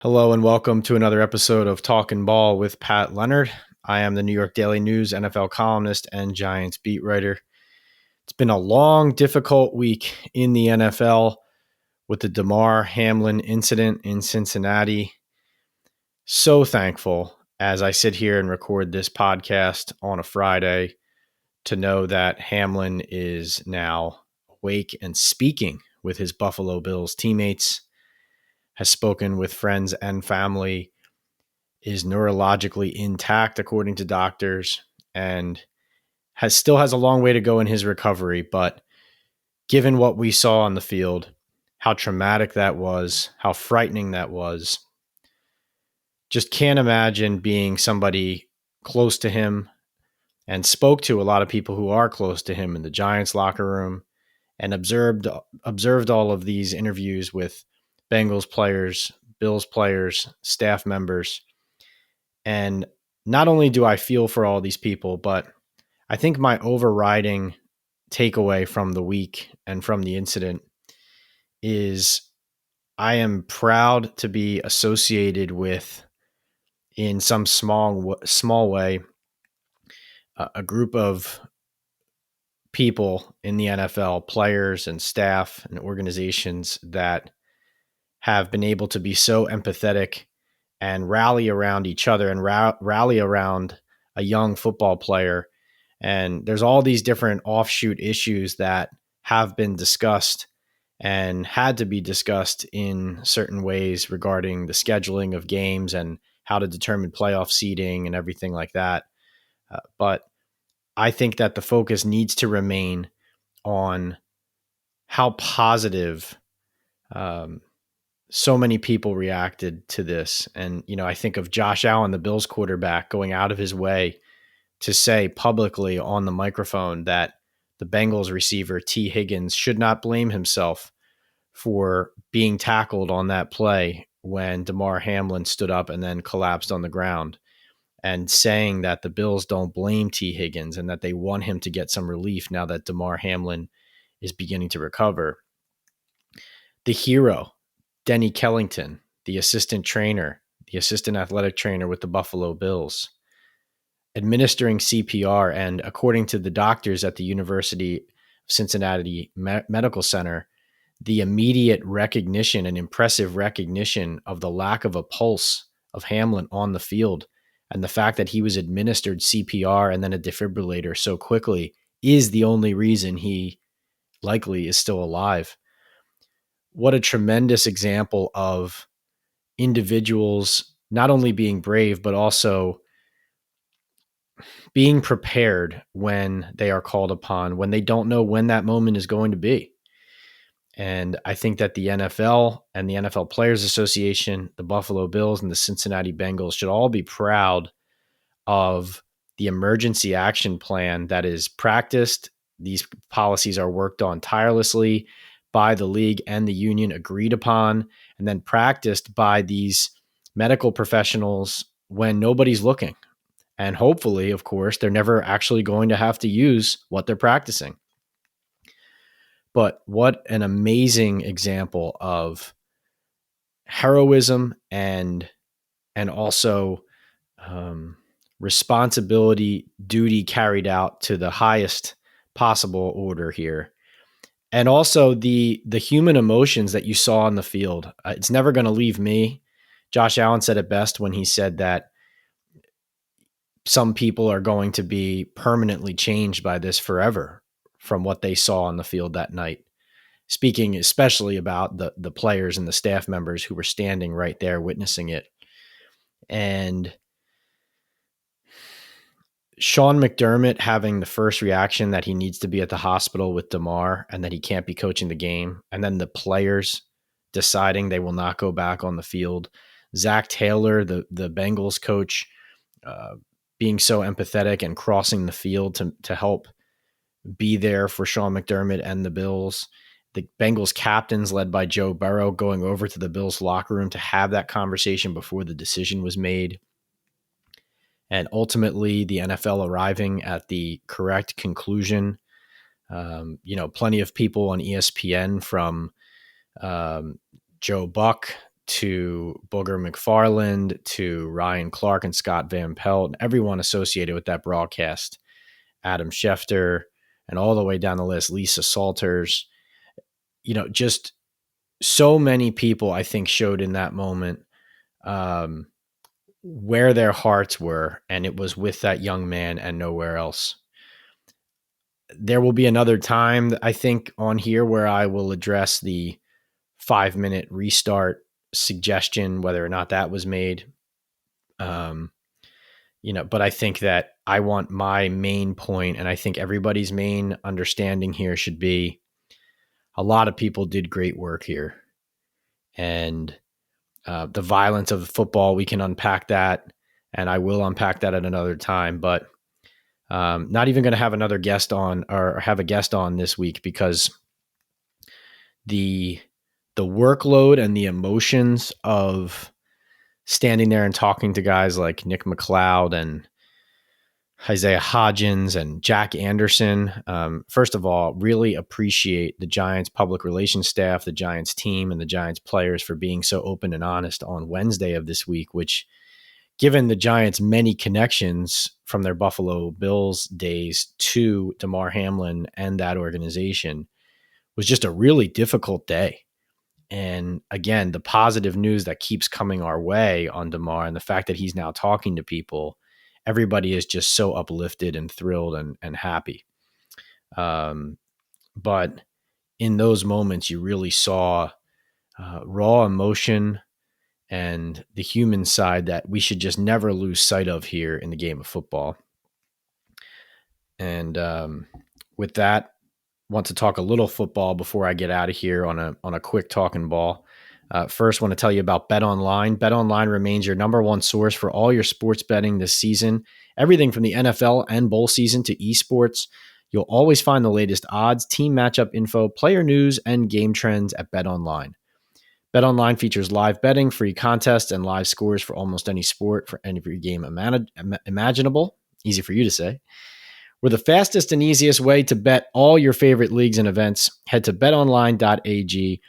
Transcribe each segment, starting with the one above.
Hello and welcome to another episode of Talkin' Ball with Pat Leonard. I am the New York Daily News NFL columnist and Giants beat writer. It's been a long, difficult week in the NFL with the Damar Hamlin incident in Cincinnati. So thankful as I sit here and record this podcast on a Friday to know that Hamlin is now awake and speaking with his Buffalo Bills teammates, has spoken with friends and family, is neurologically intact according to doctors, and still has a long way to go in his recovery. But given what we saw on the field, how traumatic that was, how frightening that was, just can't imagine being somebody close to him, and spoke to a lot of people who are close to him in the Giants locker room, and observed all of these interviews with Bengals players, Bills players, staff members. And not only do I feel for all these people, but I think my overriding takeaway from the week and from the incident is I am proud to be associated with, in some small way, a group of people in the NFL, players and staff and organizations that have been able to be so empathetic and rally around each other and rally around a young football player. And there's all these different offshoot issues that have been discussed and had to be discussed in certain ways regarding the scheduling of games and how to determine playoff seeding and everything like that. But I think that the focus needs to remain on how positive so many people reacted to this. And, I think of Josh Allen, the Bills quarterback, going out of his way to say publicly on the microphone that the Bengals receiver, T. Higgins, should not blame himself for being tackled on that play when Damar Hamlin stood up and then collapsed on the ground, and saying that the Bills don't blame T. Higgins and that they want him to get some relief now that Damar Hamlin is beginning to recover. The hero, Denny Kellington, the assistant trainer, the assistant athletic trainer with the Buffalo Bills, administering CPR, and according to the doctors at the University of Cincinnati Medical Center, the immediate recognition and impressive recognition of the lack of a pulse of Hamlin on the field, and the fact that he was administered CPR and then a defibrillator so quickly, is the only reason he likely is still alive. What a tremendous example of individuals not only being brave, but also being prepared when they are called upon, when they don't know when that moment is going to be. And I think that the NFL and the NFL Players Association, the Buffalo Bills and the Cincinnati Bengals should all be proud of the emergency action plan that is practiced. These policies are worked on tirelessly by the league and the union, agreed upon, and then practiced by these medical professionals when nobody's looking. And hopefully, of course, they're never actually going to have to use what they're practicing. But what an amazing example of heroism and also responsibility, duty carried out to the highest possible order here. And also the human emotions that you saw on the field. It's never going to leave me. Josh Allen said it best when he said that some people are going to be permanently changed by this forever from what they saw on the field that night. Speaking especially about the players and the staff members who were standing right there witnessing it. And Sean McDermott having the first reaction that he needs to be at the hospital with Damar and that he can't be coaching the game. And then the players deciding they will not go back on the field. Zach Taylor, the Bengals coach, being so empathetic and crossing the field to help be there for Sean McDermott and the Bills. The Bengals captains, led by Joe Burrow, going over to the Bills locker room to have that conversation before the decision was made. And ultimately, the NFL arriving at the correct conclusion. Plenty of people on ESPN, from Joe Buck to Booger McFarland to Ryan Clark and Scott Van Pelt, everyone associated with that broadcast, Adam Schefter, and all the way down the list, Lisa Salters, just so many people, I think, showed in that moment where their hearts were, and it was with that young man and nowhere else. There will be another time, I think, on here where I will address the 5-minute restart suggestion, whether or not that was made. But I think that I want my main point, and I think everybody's main understanding here should be a lot of people did great work here. And the violence of football, we can unpack that, and I will unpack that at another time. But not even going to have another guest on, or have a guest on this week, because the workload and the emotions of standing there and talking to guys like Nick McLeod and Isaiah Hodgins and Jack Anderson. First of all, really appreciate the Giants public relations staff, the Giants team, and the Giants players for being so open and honest on Wednesday of this week, which, given the Giants' many connections from their Buffalo Bills days to Damar Hamlin and that organization, was just a really difficult day. And again, the positive news that keeps coming our way on Damar, and the fact that he's now talking to people, everybody is just so uplifted and thrilled and happy. But in those moments, you really saw raw emotion and the human side that we should just never lose sight of here in the game of football. And with that, want to talk a little football before I get out of here on a quick talking ball. First, want to tell you about BetOnline. BetOnline remains your number one source for all your sports betting this season. Everything from the NFL and bowl season to esports. You'll always find the latest odds, team matchup info, player news, and game trends at BetOnline. BetOnline features live betting, free contests, and live scores for almost any sport for every game imaginable. Easy for you to say. We're the fastest and easiest way to bet all your favorite leagues and events. Head to betonline.ag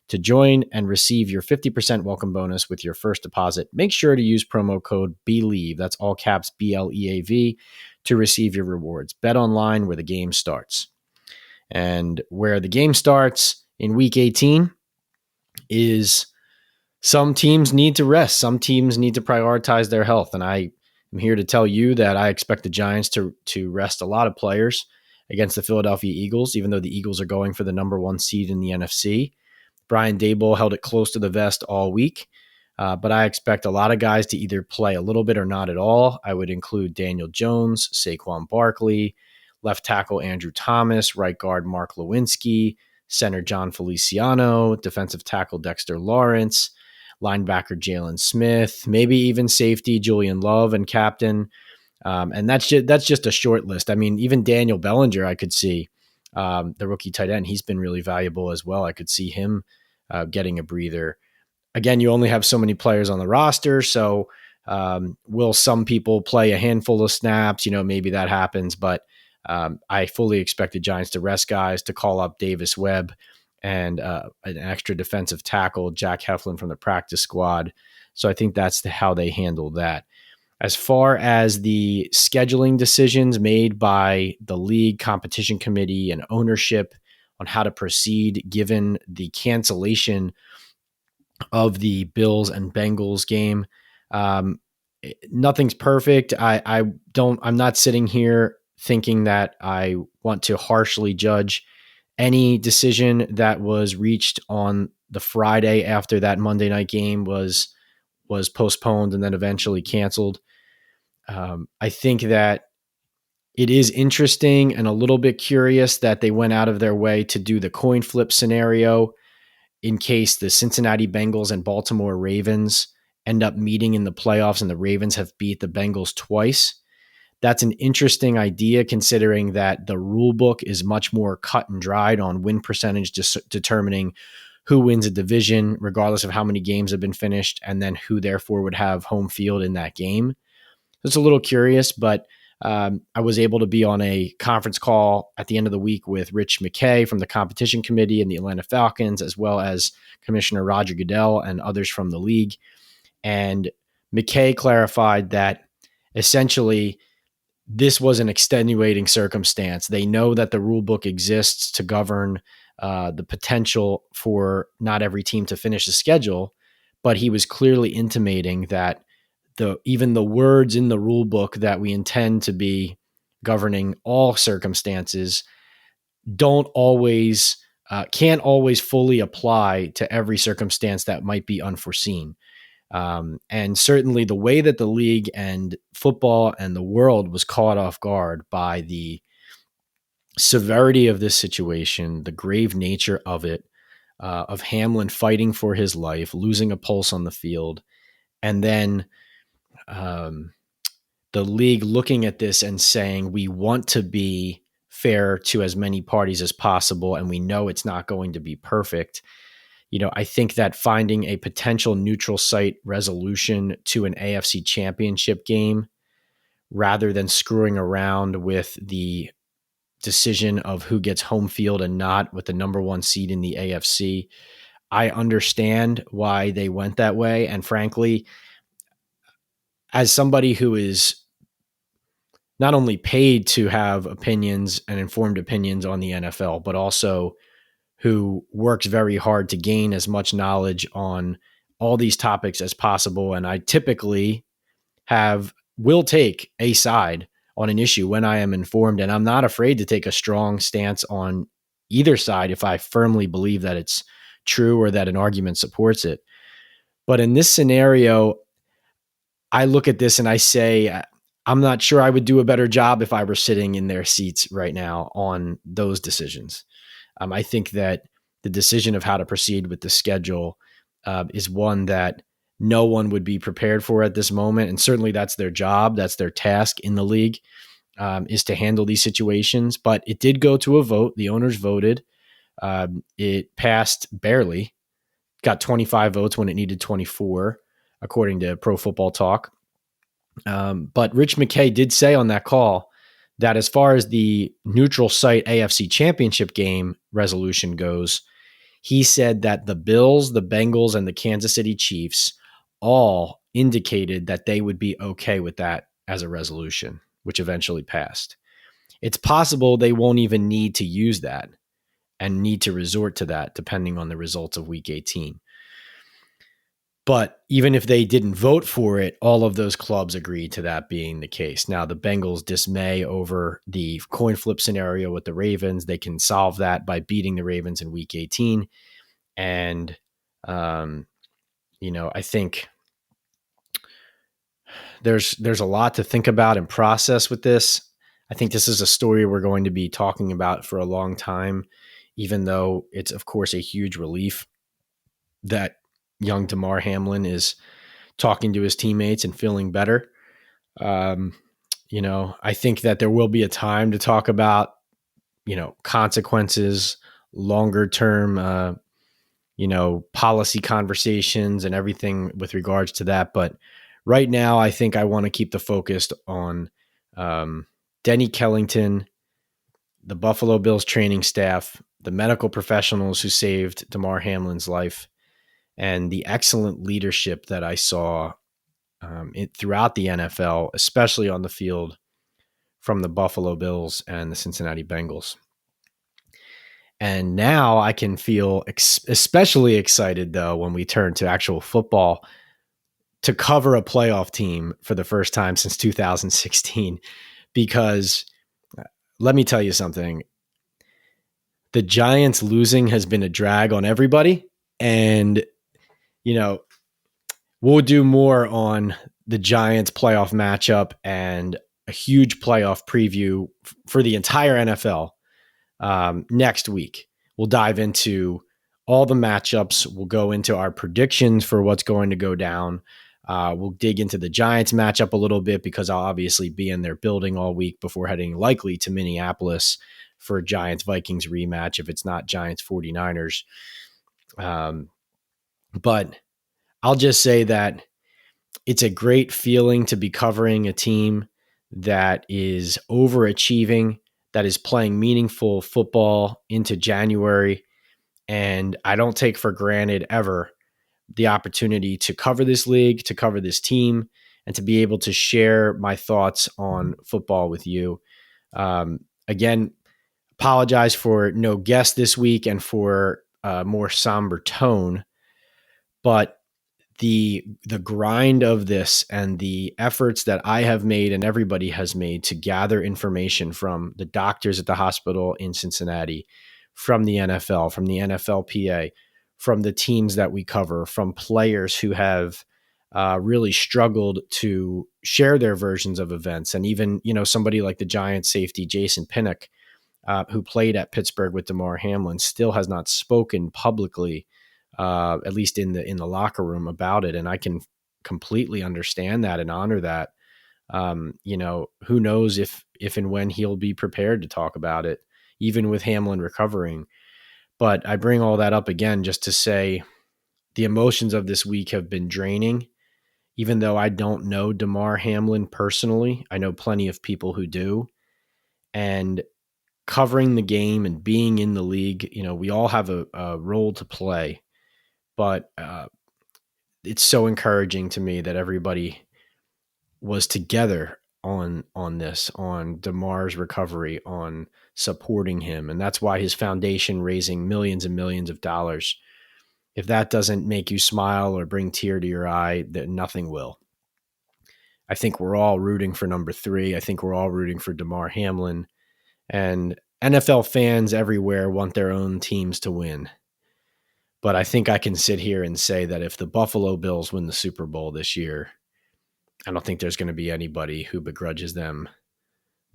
to join and receive your 50% welcome bonus with your first deposit. Make sure to use promo code BELIEVE, that's all caps BLEAV, to receive your rewards. BetOnline, where the game starts. And where the game starts in Week 18 is some teams need to rest. Some teams need to prioritize their health. And I'm here to tell you that I expect the Giants to rest a lot of players against the Philadelphia Eagles, even though the Eagles are going for the number one seed in the NFC. Brian Daboll held it close to the vest all week, but I expect a lot of guys to either play a little bit or not at all. I would include Daniel Jones, Saquon Barkley, left tackle Andrew Thomas, right guard Mark Lewinsky, center John Feliciano, defensive tackle Dexter Lawrence, linebacker Jalen Smith, maybe even safety Julian Love, and captain. And that's just a short list. I mean, even Daniel Bellinger, I could see, the rookie tight end. He's been really valuable as well. I could see him getting a breather. Again, you only have so many players on the roster, so will some people play a handful of snaps? Maybe that happens, but I fully expect the Giants to rest guys, to call up Davis Webb and an extra defensive tackle, Jack Heflin, from the practice squad. So I think that's how they handle that. As far as the scheduling decisions made by the league competition committee and ownership on how to proceed, given the cancellation of the Bills and Bengals game, nothing's perfect. I'm not sitting here thinking that I want to harshly judge any decision that was reached on the Friday after that Monday night game was postponed and then eventually canceled. I think that it is interesting and a little bit curious that they went out of their way to do the coin flip scenario in case the Cincinnati Bengals and Baltimore Ravens end up meeting in the playoffs and the Ravens have beat the Bengals twice. That's an interesting idea, considering that the rule book is much more cut and dried on win percentage, determining who wins a division, regardless of how many games have been finished, and then who therefore would have home field in that game. It's a little curious, but I was able to be on a conference call at the end of the week with Rich McKay from the competition committee and the Atlanta Falcons, as well as Commissioner Roger Goodell and others from the league. And McKay clarified that essentially this was an extenuating circumstance. They know that the rule book exists to govern the potential for not every team to finish the schedule, but he was clearly intimating that even the words in the rule book that we intend to be governing all circumstances don't always can't always fully apply to every circumstance that might be unforeseen. And certainly the way that the league and football and the world was caught off guard by the severity of this situation, the grave nature of it, of Hamlin fighting for his life, losing a pulse on the field, and then the league looking at this and saying, we want to be fair to as many parties as possible, and we know it's not going to be perfect. I think that finding a potential neutral site resolution to an AFC championship game rather than screwing around with the decision of who gets home field and not with the number one seed in the AFC, I understand why they went that way. And frankly, as somebody who is not only paid to have opinions and informed opinions on the NFL, but also who works very hard to gain as much knowledge on all these topics as possible. And I typically will take a side on an issue when I am informed, and I'm not afraid to take a strong stance on either side if I firmly believe that it's true or that an argument supports it. But in this scenario, I look at this and I say, I'm not sure I would do a better job if I were sitting in their seats right now on those decisions. I think that the decision of how to proceed with the schedule is one that no one would be prepared for at this moment. And certainly that's their job. That's their task in the league, is to handle these situations. But it did go to a vote. The owners voted. It passed barely, got 25 votes when it needed 24, according to Pro Football Talk. But Rich McKay did say on that call that as far as the neutral site AFC championship game resolution goes, he said that the Bills, the Bengals, and the Kansas City Chiefs all indicated that they would be okay with that as a resolution, which eventually passed. It's possible they won't even need to use that and need to resort to that depending on the results of Week 18. But even if they didn't vote for it, all of those clubs agreed to that being the case. Now, the Bengals' dismay over the coin flip scenario with the Ravens, they can solve that by beating the Ravens in Week 18. And, I think there's a lot to think about and process with this. I think this is a story we're going to be talking about for a long time, even though it's, of course, a huge relief that young Damar Hamlin is talking to his teammates and feeling better. I think that there will be a time to talk about, consequences, longer term, policy conversations and everything with regards to that. But right now, I think I want to keep the focus on Denny Kellington, the Buffalo Bills training staff, the medical professionals who saved Damar Hamlin's life, and the excellent leadership that I saw throughout the NFL, especially on the field from the Buffalo Bills and the Cincinnati Bengals. And now I can feel especially excited, though, when we turn to actual football to cover a playoff team for the first time since 2016. Because let me tell you something. The Giants losing has been a drag on everybody. And, we'll do more on the Giants playoff matchup and a huge playoff preview for the entire NFL next week. We'll dive into all the matchups. We'll go into our predictions for what's going to go down. We'll dig into the Giants matchup a little bit because I'll obviously be in their building all week before heading likely to Minneapolis for a Giants-Vikings rematch if it's not Giants-49ers. But I'll just say that it's a great feeling to be covering a team that is overachieving, that is playing meaningful football into January. And I don't take for granted ever the opportunity to cover this league, to cover this team, and to be able to share my thoughts on football with you. Again, apologize for no guest this week and for a more somber tone, but the grind of this and the efforts that I have made and everybody has made to gather information from the doctors at the hospital in Cincinnati, from the NFL, from the NFLPA, from the teams that we cover, from players who have really struggled to share their versions of events, and even somebody like the Giants safety Jason Pinnock, who played at Pittsburgh with Damar Hamlin, still has not spoken publicly, at least in the locker room, about it. And I can completely understand that and honor that. Who knows if and when he'll be prepared to talk about it, even with Hamlin recovering. But I bring all that up again just to say the emotions of this week have been draining. Even though I don't know Damar Hamlin personally, I know plenty of people who do. And covering the game and being in the league, we all have a role to play. But it's so encouraging to me that everybody was together on this, on Damar's recovery, on supporting him. And that's why his foundation raising millions and millions of dollars. If that doesn't make you smile or bring tear to your eye, then nothing will. I think we're all rooting for number 3. I think we're all rooting for Damar Hamlin. And NFL fans everywhere want their own teams to win. But I think I can sit here and say that if the Buffalo Bills win the Super Bowl this year, I don't think there's going to be anybody who begrudges them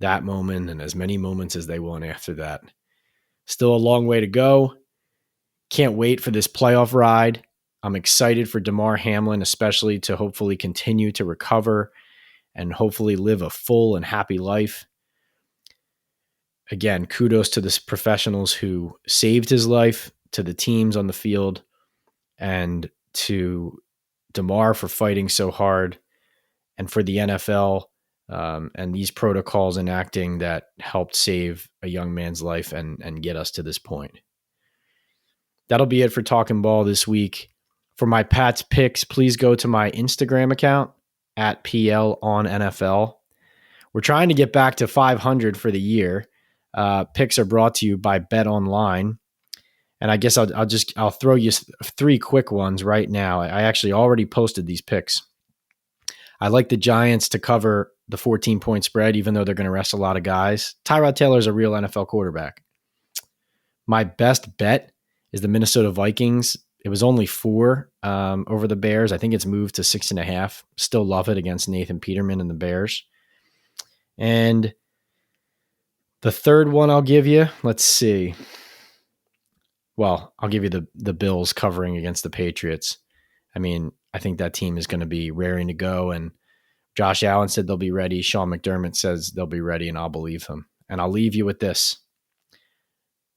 that moment and as many moments as they want after that. Still a long way to go. Can't wait for this playoff ride. I'm excited for Damar Hamlin, especially to hopefully continue to recover and hopefully live a full and happy life. Again, kudos to the professionals who saved his life, to the teams on the field, and to Damar for fighting so hard, and for the NFL and these protocols enacting that helped save a young man's life and get us to this point. That'll be it for Talking Ball this week. For my Pats picks, please go to my Instagram account at PL on NFL. We're trying to get back to 500 for the year. Picks are brought to you by Bet Online. And I guess I'll throw you 3 quick ones right now. I actually already posted these picks. I like the Giants to cover the 14-point spread, even though they're going to rest a lot of guys. Tyrod Taylor's a real NFL quarterback. My best bet is the Minnesota Vikings. It was only 4 over the Bears. I think it's moved to 6.5. Still love it against Nathan Peterman and the Bears. And the third one I'll give you, let's see. Well, I'll give you the Bills covering against the Patriots. I mean, I think that team is going to be raring to go, and Josh Allen said they'll be ready. Sean McDermott says they'll be ready, and I'll believe him. And I'll leave you with this.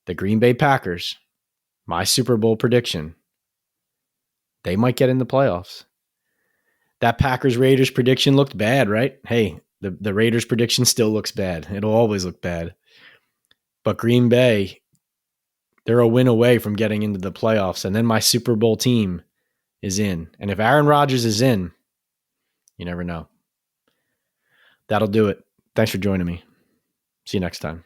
The Green Bay Packers, my Super Bowl prediction, they might get in the playoffs. That Packers-Raiders prediction looked bad, right? Hey, the Raiders prediction still looks bad. It'll always look bad. But Green Bay, they're a win away from getting into the playoffs. And then my Super Bowl team is in. And if Aaron Rodgers is in, you never know. That'll do it. Thanks for joining me. See you next time.